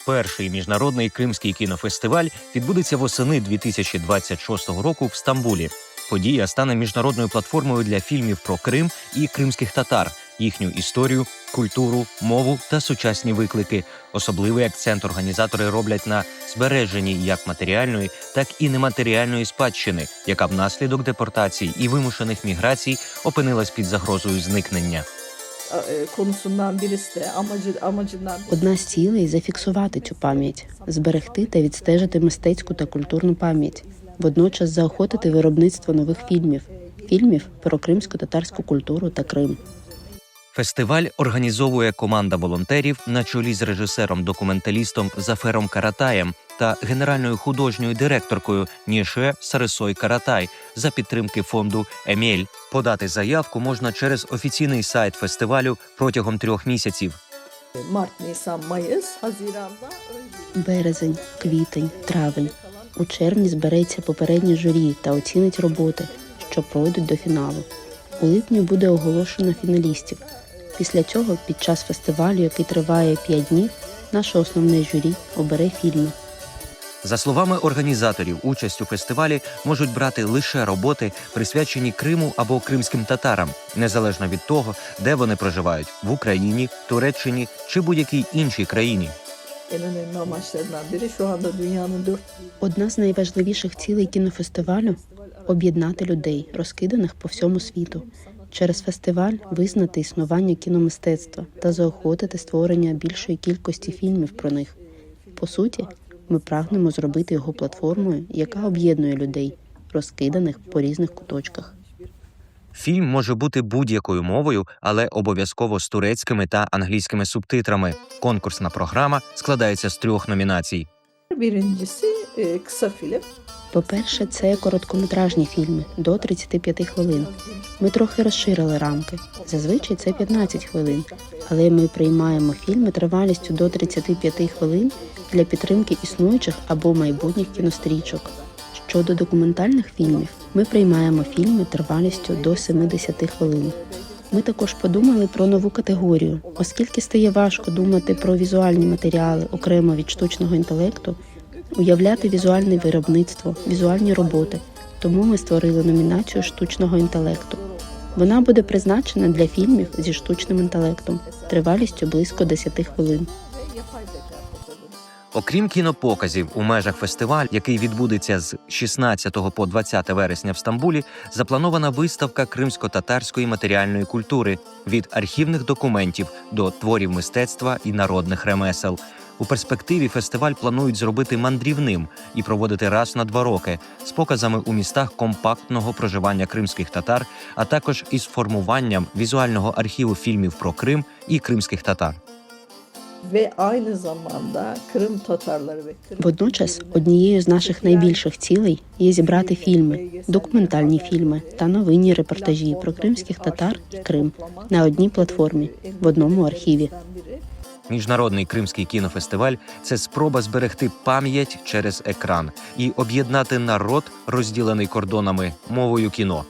Перший міжнародний кримський кінофестиваль відбудеться восени 2026 року в Стамбулі. Подія стане міжнародною платформою для фільмів про Крим і кримських татар, їхню історію, культуру, мову та сучасні виклики. Особливий акцент організатори роблять на збереженні як матеріальної, так і нематеріальної спадщини, яка внаслідок депортацій і вимушених міграцій опинилась під загрозою зникнення. Одна з цілей – зафіксувати цю пам'ять, зберегти та відстежити мистецьку та культурну пам'ять, водночас заохотити виробництво нових фільмів про кримсько-татарську культуру та Крим. Фестиваль організовує команда волонтерів на чолі з режисером-документалістом Зафером Каратаєм та генеральною художньою директоркою Ніше Сарисой Каратай за підтримки фонду «Емель». Подати заявку можна через офіційний сайт фестивалю протягом 3 місяців. Березень, квітень, травень. У червні збереться попереднє журі та оцінить роботи, що пройдуть до фіналу. У липні буде оголошено фіналістів. Після цього, під час фестивалю, який триває 5 днів, наше основне журі обере фільми. За словами організаторів, участь у фестивалі можуть брати лише роботи, присвячені Криму або кримським татарам, незалежно від того, де вони проживають – в Україні, Туреччині чи будь-якій іншій країні. Одна з найважливіших цілей кінофестивалю – об'єднати людей, розкиданих по всьому світу. Через фестиваль визнати існування кіномистецтва та заохотити створення більшої кількості фільмів про них. По суті, ми прагнемо зробити його платформою, яка об'єднує людей, розкиданих по різних куточках. Фільм може бути будь-якою мовою, але обов'язково з турецькими та англійськими субтитрами. Конкурсна програма складається з 3 номінацій. По-перше, це короткометражні фільми до 35 хвилин. Ми трохи розширили рамки. Зазвичай це 15 хвилин. Але ми приймаємо фільми тривалістю до 35 хвилин для підтримки існуючих або майбутніх кінострічок. Щодо документальних фільмів, ми приймаємо фільми тривалістю до 70 хвилин. Ми також подумали про нову категорію. Оскільки стає важко думати про візуальні матеріали окремо від штучного інтелекту, уявляти візуальне виробництво, візуальні роботи. Тому ми створили номінацію штучного інтелекту. Вона буде призначена для фільмів зі штучним інтелектом, тривалістю близько 10 хвилин. Окрім кінопоказів, у межах фестивалю, який відбудеться з 16 по 20 вересня в Стамбулі, запланована виставка кримсько-татарської матеріальної культури від архівних документів до творів мистецтва і народних ремесел. У перспективі фестиваль планують зробити мандрівним і проводити раз на 2 роки з показами у містах компактного проживання кримських татар, а також із формуванням візуального архіву фільмів про Крим і кримських татар. Водночас, однією з наших найбільших цілей є зібрати фільми, документальні фільми та новинні репортажі про кримських татар і Крим на одній платформі, в одному архіві. Міжнародний кримський кінофестиваль – це спроба зберегти пам'ять через екран і об'єднати народ, розділений кордонами, мовою кіно.